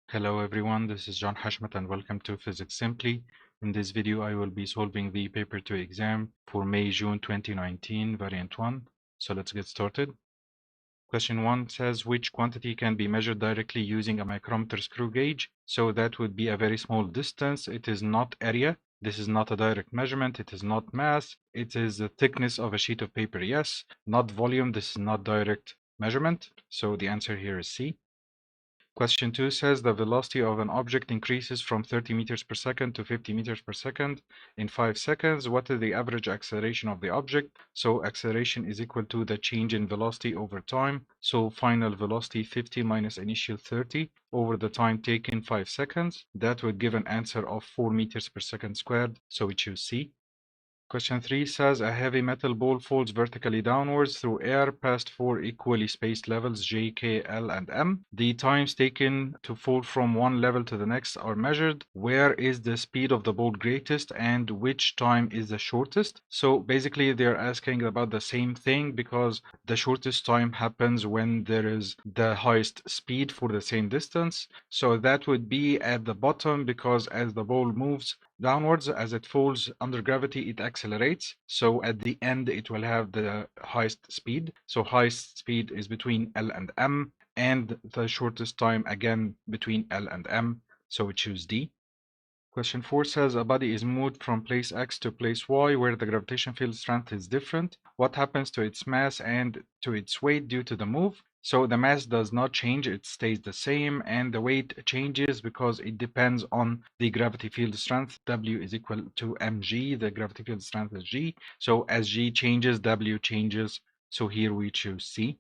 Hello everyone, this is John Hashmat and welcome to Physics Simply. In this video, I will be solving the paper 2 exam for May-June 2019, variant 1. So let's get started. Question 1 says which quantity can be measured directly using a micrometer screw gauge? So that would be a very small distance. It is not area. This is not a direct measurement. It is not mass. It is the thickness of a sheet of paper. Yes, not volume. This is not direct measurement. So the answer here is C. Question 2 says the velocity of an object increases from 30 meters per second to 50 meters per second in 5 seconds. What is the average acceleration of the object? So acceleration is equal to the change in velocity over time. So final velocity 50 minus initial 30 over the time taken 5 seconds. That would give an answer of 4 meters per second squared. So we choose C. Question 3 says a heavy metal ball falls vertically downwards through air past 4 equally spaced levels J, K, L, and M. The times taken to fall from one level to the next are measured. Where is the speed of the ball greatest and which time is the shortest? So basically they're asking about the same thing because the shortest time happens when there is the highest speed for the same distance. So that would be at the bottom because as the ball moves downwards, as it falls under gravity, it accelerates. So at the end, it will have the highest speed. So highest speed is between L and M, and the shortest time again between L and M. So we choose D. Question 4 says a body is moved from place X to place Y where the gravitational field strength is different. What happens to its mass and to its weight due to the move? So the mass does not change, it stays the same, and the weight changes because it depends on the gravity field strength. W is equal to mg, the gravity field strength is g. So as g changes, W changes. So here we choose C.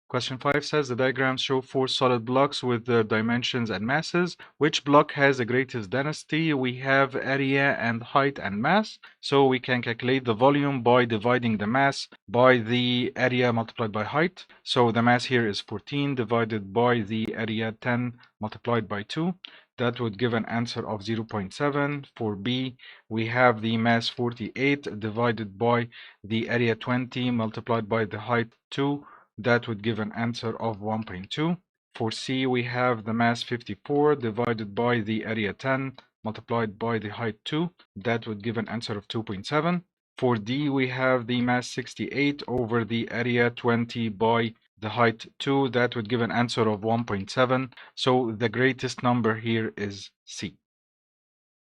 Question 5 says the diagrams show 4 solid blocks with their dimensions and masses. Which block has the greatest density? We have area and height and mass. So we can calculate the volume by dividing the mass by the area multiplied by height. So the mass here is 14 divided by the area 10 multiplied by 2. That would give an answer of 0.7. For B, we have the mass 48 divided by the area 20 multiplied by the height 2. That would give an answer of 1.2. For C, we have the mass 54 divided by the area 10 multiplied by the height 2. That would give an answer of 2.7. For D, we have the mass 68 over the area 20 by the height 2. That would give an answer of 1.7. So the greatest number here is C.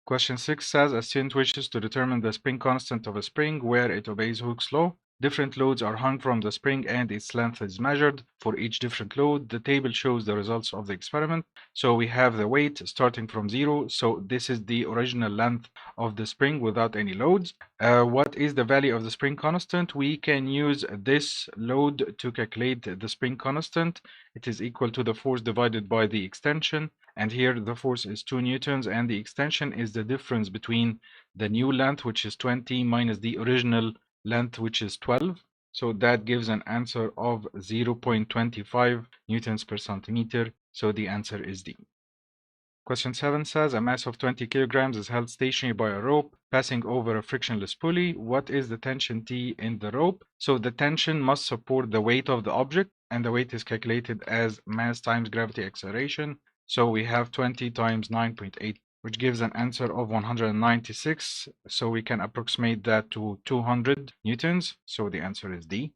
Question 6 says a student wishes to determine the spring constant of a spring where it obeys Hooke's law. Different loads are hung from the spring and its length is measured for each different load. The table shows the results of the experiment. So we have the weight starting from 0. So this is the original length of the spring without any loads. What is the value of the spring constant? We can use this load to calculate the spring constant. It is equal to the force divided by the extension. And here the force is 2 newtons and the extension is the difference between the new length, which is 20, minus the original length, which is 12. So that gives an answer of 0.25 newtons per centimeter. So the answer is D. Question 7 says a mass of 20 kilograms is held stationary by a rope passing over a frictionless pulley. What is the tension T in the rope? So the tension must support the weight of the object, and the weight is calculated as mass times gravity acceleration. So we have 20 times 9.8, which gives an answer of 196. So we can approximate that to 200 newtons. So the answer is D.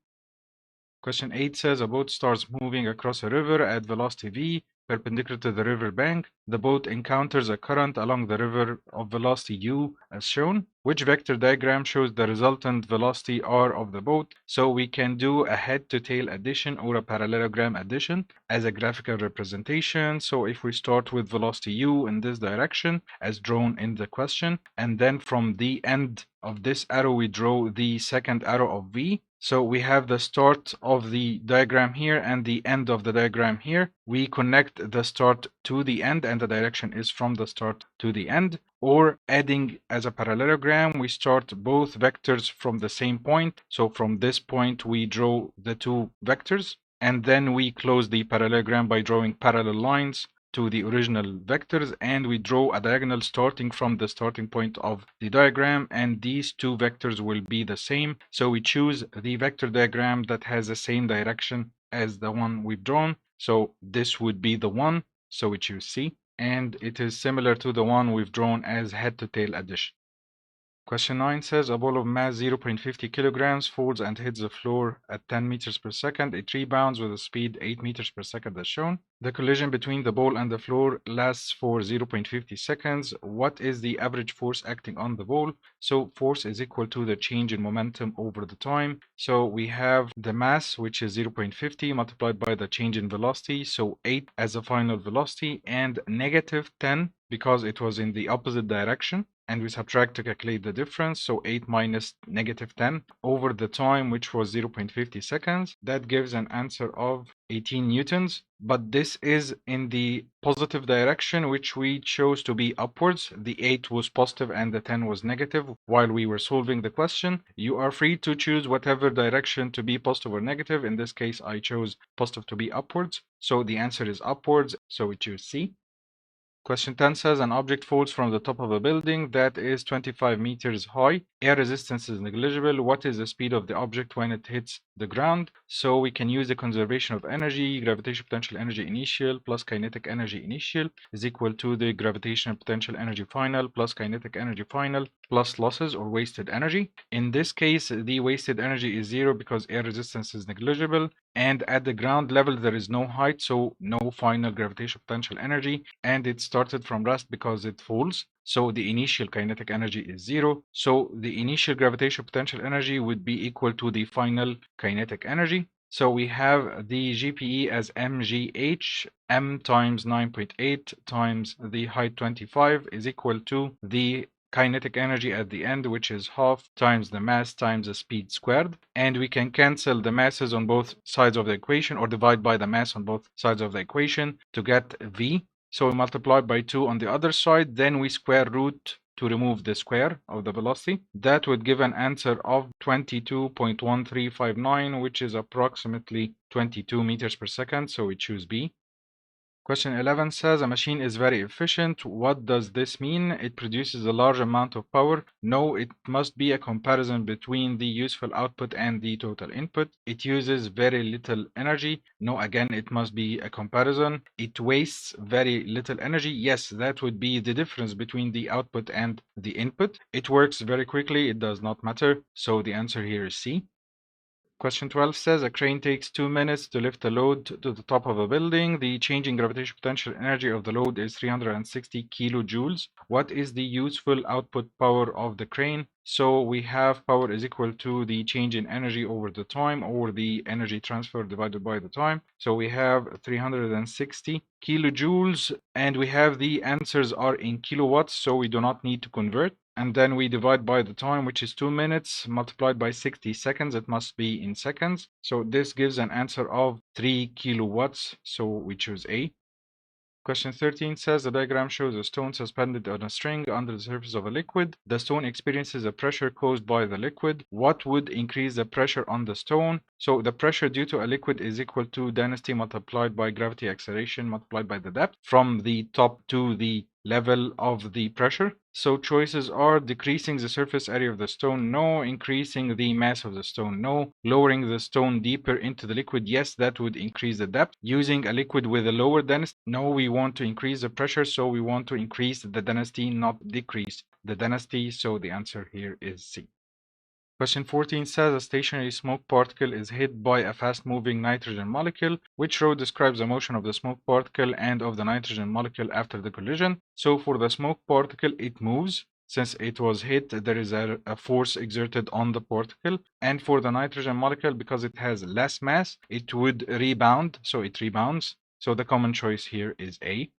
Question 8 says a boat starts moving across a river at velocity v perpendicular to the river bank. The boat encounters a current along the river of velocity u as shown. Which vector diagram shows the resultant velocity r of the boat? So we can do a head-to-tail addition or a parallelogram addition as a graphical representation. So if we start with velocity u in this direction as drawn in the question, and then from the end of this arrow we draw the second arrow of v. So we have the start of the diagram here and the end of the diagram here. We connect the start to the end and the direction is from the start to the end. Or adding as a parallelogram, we start both vectors from the same point. So from this point we draw the two vectors and then we close the parallelogram by drawing parallel lines to the original vectors, and we draw a diagonal starting from the starting point of the diagram, and these two vectors will be the same. So we choose the vector diagram that has the same direction as the one we've drawn. So this would be the one. so we choose C. And it is similar to the one we've drawn as head to tail addition. Question 9 says a ball of mass 0.50 kilograms falls and hits the floor at 10 meters per second. It rebounds with a speed 8 meters per second as shown. The collision between the ball and the floor lasts for 0.50 seconds. What is the average force acting on the ball? So force is equal to the change in momentum over the time. So we have the mass, which is 0.50 multiplied by the change in velocity. So 8 as a final velocity and negative 10 because it was in the opposite direction. And we subtract to calculate the difference, so 8 minus negative 10 over the time, which was 0.50 seconds. That gives an answer of 18 newtons, but this is in the positive direction, which we chose to be upwards. The 8 was positive and the 10 was negative while we were solving the question. You are free to choose whatever direction to be positive or negative. In this case, I chose positive to be upwards, so the answer is upwards, so we choose C. Question 10 says an object falls from the top of a building that is 25 meters high. Air resistance is negligible. What is the speed of the object when it hits the ground? So we can use the conservation of energy. Gravitational potential energy initial plus kinetic energy initial is equal to the gravitational potential energy final plus kinetic energy final plus losses or wasted energy. In this case, the wasted energy is 0 because air resistance is negligible. And at the ground level, there is no height, so no final gravitational potential energy. And it started from rest because it falls. So the initial kinetic energy is 0. So the initial gravitational potential energy would be equal to the final kinetic energy. So we have the GPE as mgh, m times 9.8 times the height 25 is equal to the kinetic energy at the end, which is half times the mass times the speed squared. And we can cancel the masses on both sides of the equation or divide by the mass on both sides of the equation to get V. So we multiply by 2 on the other side, then we square root to remove the square of the velocity. That would give an answer of 22.1359, which is approximately 22 meters per second, so we choose B. Question 11 says a machine is very efficient. What does this mean? It produces a large amount of power. No, it must be a comparison between the useful output and the total input. It uses very little energy. No, again, it must be a comparison. It wastes very little energy. Yes, that would be the difference between the output and the input. It works very quickly. It does not matter. So the answer here is C. Question 12 says a crane takes 2 minutes to lift a load to the top of a building. The change in gravitational potential energy of the load is 360 kilojoules. What is the useful output power of the crane? So we have power is equal to the change in energy over the time or the energy transfer divided by the time. So we have 360 kilojoules and we have the answers are in kilowatts, so we do not need to convert. And then we divide by the time, which is 2 minutes, multiplied by 60 seconds. It must be in seconds. So this gives an answer of 3 kilowatts. So we choose A. Question 13 says the diagram shows a stone suspended on a string under the surface of a liquid. The stone experiences a pressure caused by the liquid. What would increase the pressure on the stone? So the pressure due to a liquid is equal to density multiplied by gravity acceleration multiplied by the depth from the top to the level of the pressure. So choices are decreasing the surface area of the stone, no. Increasing the mass of the stone, no. Lowering the stone deeper into the liquid, yes, that would increase the depth. Using a liquid with a lower density, no, we want to increase the pressure, so we want to increase the density, not decrease the density, so the answer here is C. Question 14 says a stationary smoke particle is hit by a fast-moving nitrogen molecule. Which row describes the motion of the smoke particle and of the nitrogen molecule after the collision? So for the smoke particle, it moves. Since it was hit, there is a force exerted on the particle. And for the nitrogen molecule, because it has less mass, it would rebound, so it rebounds. So the common choice here is A.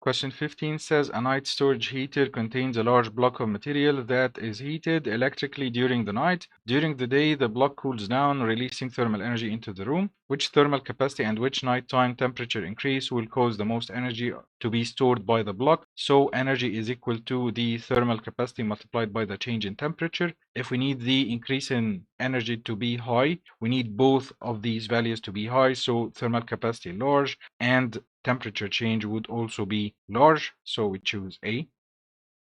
Question 15 says a night storage heater contains a large block of material that is heated electrically during the night. During the day, the block cools down, releasing thermal energy into the room. Which thermal capacity and which nighttime temperature increase will cause the most energy to be stored by the block? So energy is equal to the thermal capacity multiplied by the change in temperature. If we need the increase in energy to be high, we need both of these values to be high, so thermal capacity large and temperature change would also be large, so we choose A.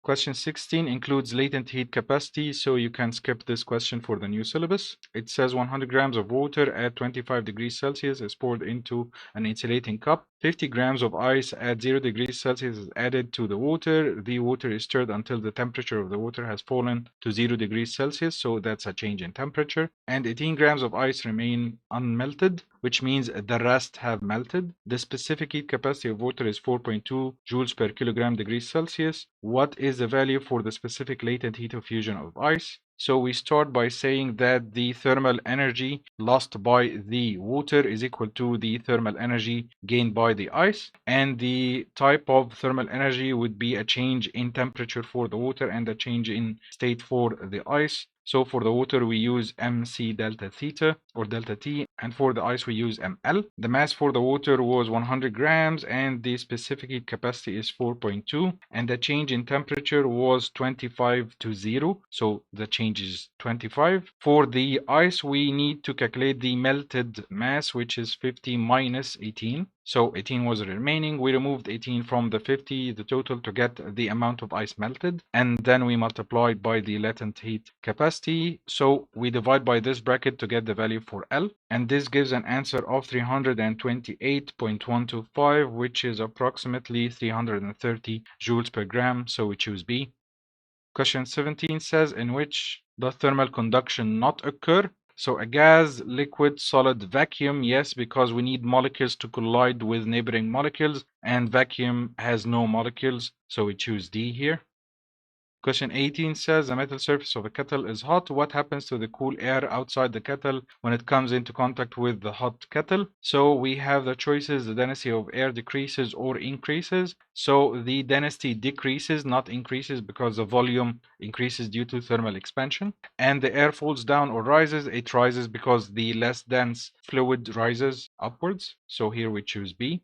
Question 16 includes latent heat capacity, so you can skip this question for the new syllabus. It says 100 grams of water at 25 degrees Celsius is poured into an insulating cup. 50 grams of ice at 0 degrees Celsius is added to the water. The water is stirred until the temperature of the water has fallen to 0 degrees Celsius, so that's a change in temperature. And 18 grams of ice remain unmelted, which means the rest have melted. The specific heat capacity of water is 4.2 joules per kilogram degrees Celsius. What is the value for the specific latent heat of fusion of ice? So we start by saying that the thermal energy lost by the water is equal to the thermal energy gained by the ice, and the type of thermal energy would be a change in temperature for the water and a change in state for the ice. So for the water, we use mc delta theta or delta T, and for the ice, we use ml. The mass for the water was 100 grams, and the specific heat capacity is 4.2, and the change in temperature was 25 to 0, so the change is 25. For the ice, we need to calculate the melted mass, which is 50 minus 18. So 18 was remaining. We removed 18 from the 50, the total, to get the amount of ice melted. And then we multiplied by the latent heat capacity. So we divide by this bracket to get the value for L. And this gives an answer of 328.125, which is approximately 330 joules per gram. So we choose B. Question 17 says, in which does thermal conduction not occur? So a gas, liquid, solid, vacuum, yes, because we need molecules to collide with neighboring molecules, and vacuum has no molecules, so we choose D here. Question 18 says the metal surface of a kettle is hot. What happens to the cool air outside the kettle when it comes into contact with the hot kettle? So we have the choices: the density of air decreases or increases. So the density decreases, not increases, because the volume increases due to thermal expansion. And the air falls down or rises. It rises because the less dense fluid rises upwards. So here we choose B.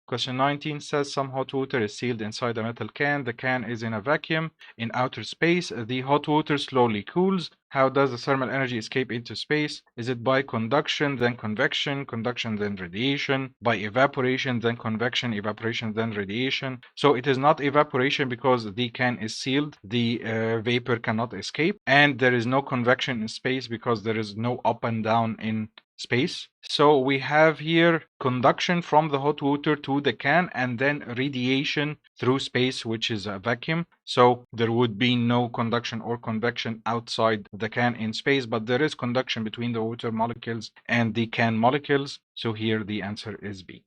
Question 19 says some hot water is sealed inside a metal can. The can is in a vacuum in outer space. The hot water slowly cools. How does the thermal energy escape into space? Is it by conduction, then convection, conduction, then radiation, by evaporation, then convection, evaporation, then radiation? So it is not evaporation because the can is sealed. The vapor cannot escape. And there is no convection in space because there is no up and down in space. So we have here conduction from the hot water to the can, and then radiation through space, which is a vacuum. So there would be no conduction or convection outside the can in space, but there is conduction between the water molecules and the can molecules. So here the answer is B.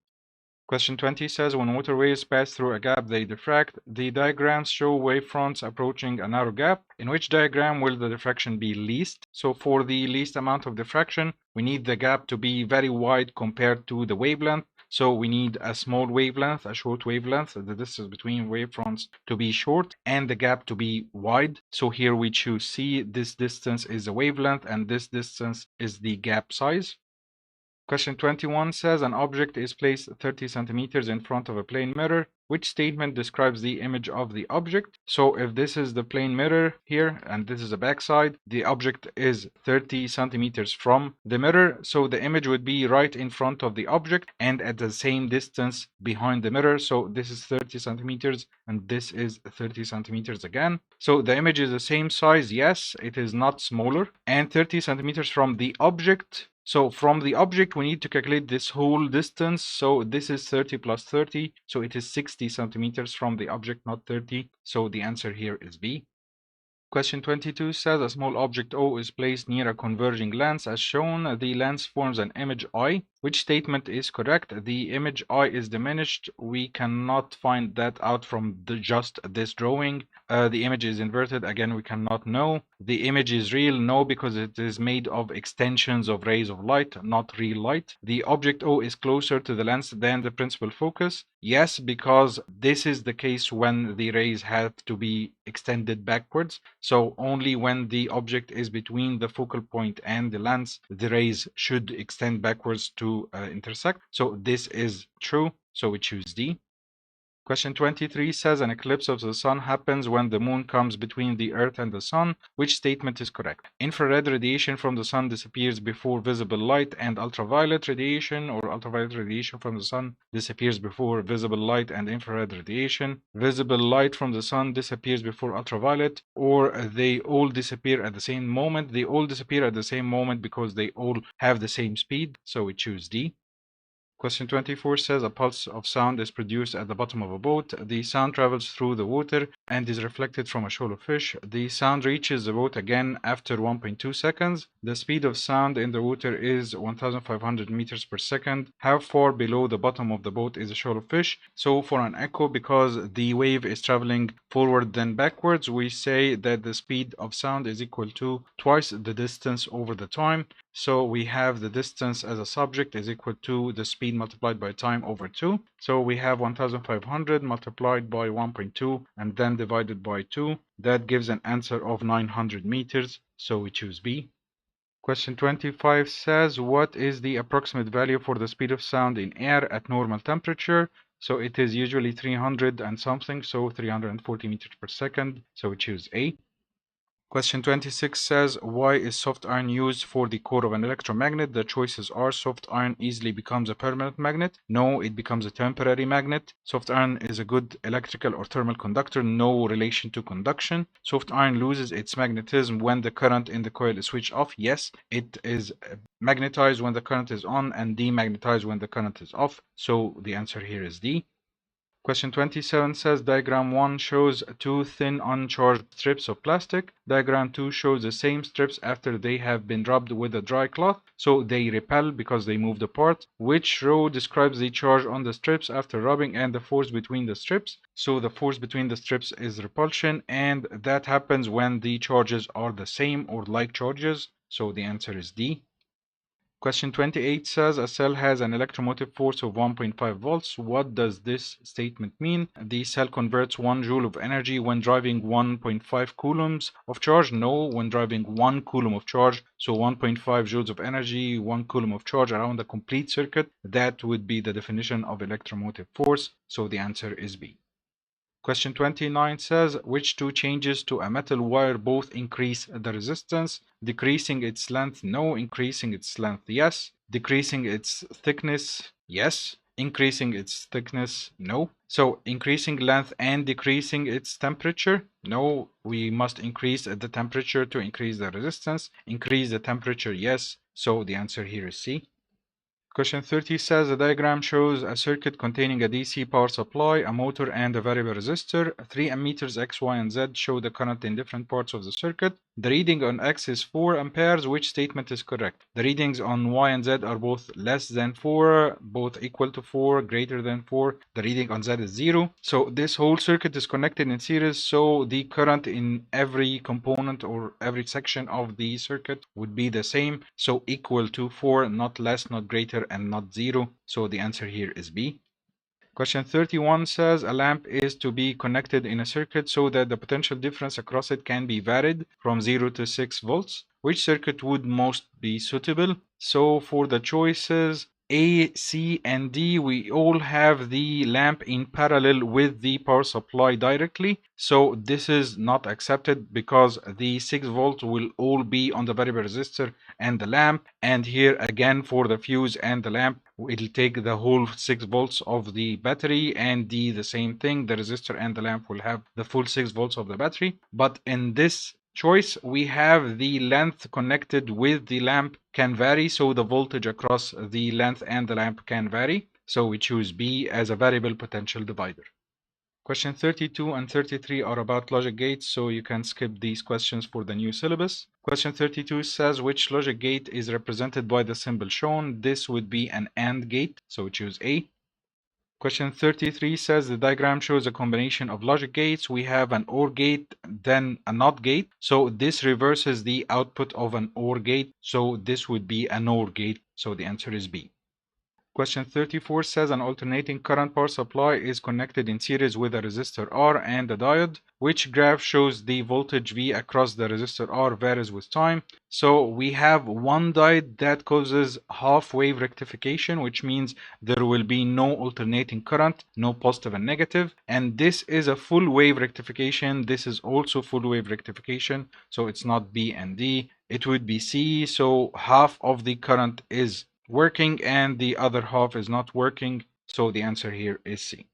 Question 20 says when water waves pass through a gap, they diffract. The diagrams show wavefronts approaching a narrow gap. In which diagram will the diffraction be least? So for the least amount of diffraction, we need the gap to be very wide compared to the wavelength. So we need a small wavelength, a short wavelength, the distance between wavefronts to be short, and the gap to be wide. So here we choose C. This distance is the wavelength, and this distance is the gap size. Question 21 says an object is placed 30 centimeters in front of a plane mirror. Which statement describes the image of the object? So if this is the plane mirror here and this is the backside, the object is 30 centimeters from the mirror. So the image would be right in front of the object and at the same distance behind the mirror. So this is 30 centimeters and this is 30 centimeters again. So the image is the same size. Yes, it is not smaller. And 30 centimeters from the object. So from the object, we need to calculate this whole distance. So this is 30 plus 30. So it is 60 centimeters from the object, not 30. So the answer here is B. Question 22 says a small object O is placed near a converging lens as shown. The lens forms an image I. Which statement is correct? The image I is diminished. We cannot find that out from just this drawing. The image is inverted. Again, we cannot know. The image is real. No, because it is made of extensions of rays of light, not real light. The object O is closer to the lens than the principal focus. Yes, because this is the case when the rays have to be extended backwards. So only when the object is between the focal point and the lens, the rays should extend backwards to intersect. So this is true. So we choose D. Question 23 says an eclipse of the sun happens when the moon comes between the earth and the sun. Which statement is correct? Infrared radiation from the sun disappears before visible light, and ultraviolet radiation or ultraviolet radiation from the sun disappears before visible light and infrared radiation. Visible light from the sun disappears before ultraviolet, or they all disappear at the same moment. They all disappear at the same moment because they all have the same speed. So we choose D. Question 24 says a pulse of sound is produced at the bottom of a boat. The sound travels through the water and is reflected from a shoal of fish. The sound reaches the boat again after 1.2 seconds. The speed of sound in the water is 1,500 meters per second. How far below the bottom of the boat is a shoal of fish? So for an echo, because the wave is traveling forward then backwards, we say that the speed of sound is equal to twice the distance over the time. So we have the distance as a subject is equal to the speed multiplied by time over 2. So we have 1500 multiplied by 1.2 and then divided by 2. That gives an answer of 900 meters. So we choose B. Question 25 says, what is the approximate value for the speed of sound in air at normal temperature? So it is usually 300 and something, so 340 meters per second. So we choose A. Question 26 says, why is soft iron used for the core of an electromagnet? The choices are: soft iron easily becomes a permanent magnet. No, it becomes a temporary magnet. Soft iron is a good electrical or thermal conductor. No relation to conduction. Soft iron loses its magnetism when the current in the coil is switched off. Yes, it is magnetized when the current is on and demagnetized when the current is off. So the answer here is D. Question 27 says diagram 1 shows two thin uncharged strips of plastic. Diagram 2 shows the same strips after they have been rubbed with a dry cloth, so they repel because they moved apart. Which row describes the charge on the strips after rubbing and the force between the strips? So the force between the strips is repulsion, and that happens when the charges are the same or like charges. So the answer is D. Question 28 says a cell has an electromotive force of 1.5 volts. What does this statement mean? The cell converts 1 joule of energy when driving 1.5 coulombs of charge. No, when driving 1 coulomb of charge. So 1.5 joules of energy, 1 coulomb of charge around a complete circuit. That would be the definition of electromotive force. So the answer is B. Question 29 says, which two changes to a metal wire both increase the resistance? Decreasing its length, no. Increasing its length, yes. Decreasing its thickness, yes. Increasing its thickness, no. So increasing length and decreasing its temperature, no. We must increase the temperature to increase the resistance. Increase the temperature, yes. So the answer here is C. Question 30 says the diagram shows a circuit containing a DC power supply, a motor, and a variable resistor. 3 ammeters X, Y, and Z show the current in different parts of the circuit. The reading on X is 4 amperes. Which statement is correct? The readings on Y and Z are both less than 4, both equal to 4, greater than 4. The reading on Z is 0. So this whole circuit is connected in series, so the current in every component or every section of the circuit would be the same. So equal to 4, not less, not greater, and not 0. So the answer here is B. Question 31 says a lamp is to be connected in a circuit so that the potential difference across it can be varied from 0 to 6 volts. Which circuit would most be suitable? So for the choices A, C, and D, we all have the lamp in parallel with the power supply directly. So this is not accepted because the 6 volts will all be on the variable resistor and the lamp. And here again for the fuse and the lamp, it'll take the whole 6 volts of the battery, and the same thing, the resistor and the lamp will have the full 6 volts of the battery. But in this choice, we have the length connected with the lamp can vary, so the voltage across the length and the lamp can vary. So we choose B as a variable potential divider. Question 32 and 33 are about logic gates, so you can skip these questions for the new syllabus. Question 32 says which logic gate is represented by the symbol shown. This would be an AND gate, so we choose A. Question 33 says the diagram shows a combination of logic gates. We have an OR gate, then a NOT gate. So this reverses the output of an OR gate. So this would be an OR gate. So the answer is B. Question 34 says an alternating current power supply is connected in series with a resistor R and a diode. Which graph shows the voltage V across the resistor R varies with time? So we have one diode that causes half wave rectification, which means there will be no alternating current, no positive and negative. And this is a full wave rectification. This is also full wave rectification. So it's not B and D. It would be C. So half of the current is working and the other half is not working, so the answer here is C.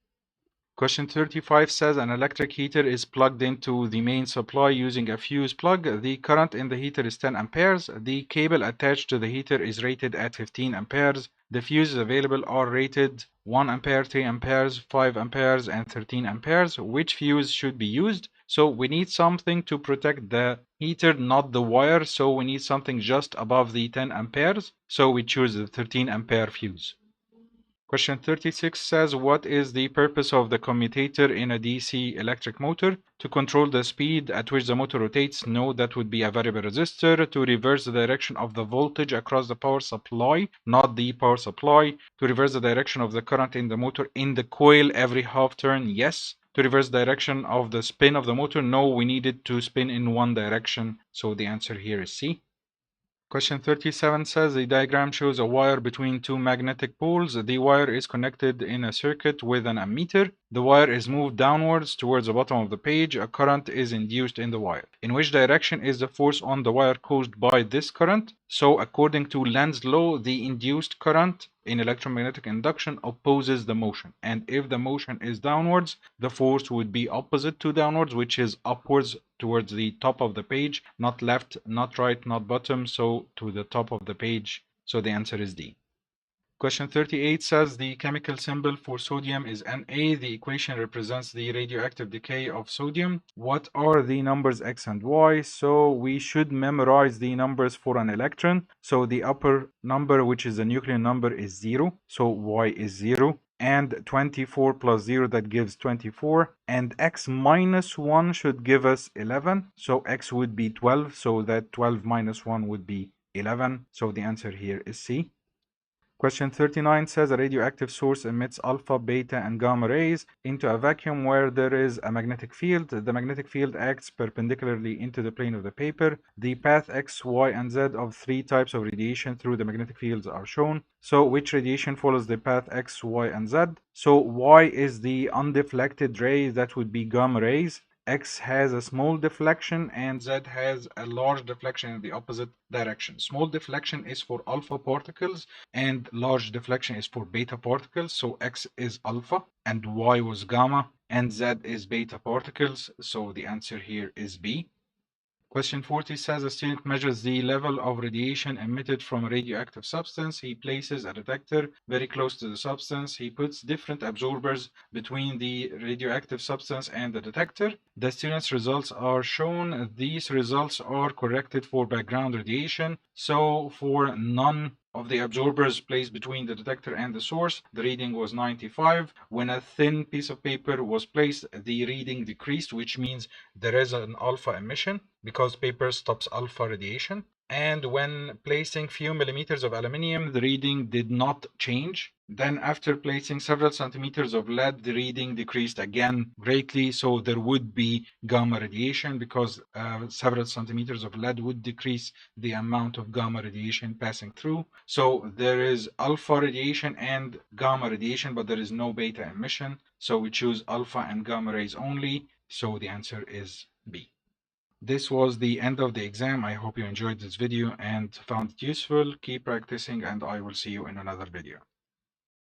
Question 35 says an electric heater is plugged into the main supply using a fuse plug. The current in the heater is 10 amperes. The cable attached to the heater is rated at 15 amperes. the fuses available are rated 1 ampere, 3 amperes, 5 amperes, and 13 amperes. Which fuse should be used? So we need something to protect the heater, not the wire. So we need something just above the 10 amperes. So we choose the 13 ampere fuse. Question 36 says, what is the purpose of the commutator in a DC electric motor? To control the speed at which the motor rotates. No, that would be a variable resistor. To reverse the direction of the voltage across the power supply, not the power supply. To reverse the direction of the current in the motor in the coil every half turn. Yes. To reverse the direction of the spin of the motor. No, we need it to spin in one direction. So the answer here is C. Question 37 says the diagram shows a wire between two magnetic poles. The wire is connected in a circuit with an ammeter. The wire is moved downwards towards the bottom of the page. A current is induced in the wire. In which direction is the force on the wire caused by this current? So according to Lenz's law, the induced current in electromagnetic induction opposes the motion. And if the motion is downwards, the force would be opposite to downwards, which is upwards towards the top of the page, not left, not right, not bottom, so to the top of the page. So the answer is D. Question 38 says the chemical symbol for sodium is Na. The equation represents the radioactive decay of sodium. What are the numbers X and Y? So we should memorize the numbers for an electron. So the upper number, which is the nucleon number, is 0. So Y is 0. And 24 plus 0, that gives 24. And X minus 1 should give us 11. So X would be 12. So that 12 minus 1 would be 11. So the answer here is C. Question 39 says a radioactive source emits alpha, beta, and gamma rays into a vacuum where there is a magnetic field. The magnetic field acts perpendicularly into the plane of the paper. The path X, Y, and Z of 3 types of radiation through the magnetic fields are shown. So which radiation follows the path X, Y, and Z? So Y is the undeflected ray, that would be gamma rays. X has a small deflection and Z has a large deflection in the opposite direction. Small deflection is for alpha particles and large deflection is for beta particles. So X is alpha and Y was gamma and Z is beta particles. So the answer here is B. Question 40 says a student measures the level of radiation emitted from a radioactive substance. He places a detector very close to the substance. He puts different absorbers between the radioactive substance and the detector. The student's results are shown. These results are corrected for background radiation. So for none of the absorbers placed between the detector and the source, the reading was 95. When a thin piece of paper was placed, the reading decreased, which means there is an alpha emission because paper stops alpha radiation. And when placing few millimeters of aluminium, the reading did not change. Then after placing several centimeters of lead, the reading decreased again greatly. So there would be gamma radiation because several centimeters of lead would decrease the amount of gamma radiation passing through. So there is alpha radiation and gamma radiation, but there is no beta emission. So we choose alpha and gamma rays only. So the answer is B. This was the end of the exam. I hope you enjoyed this video and found it useful. Keep practicing and I will see you in another video.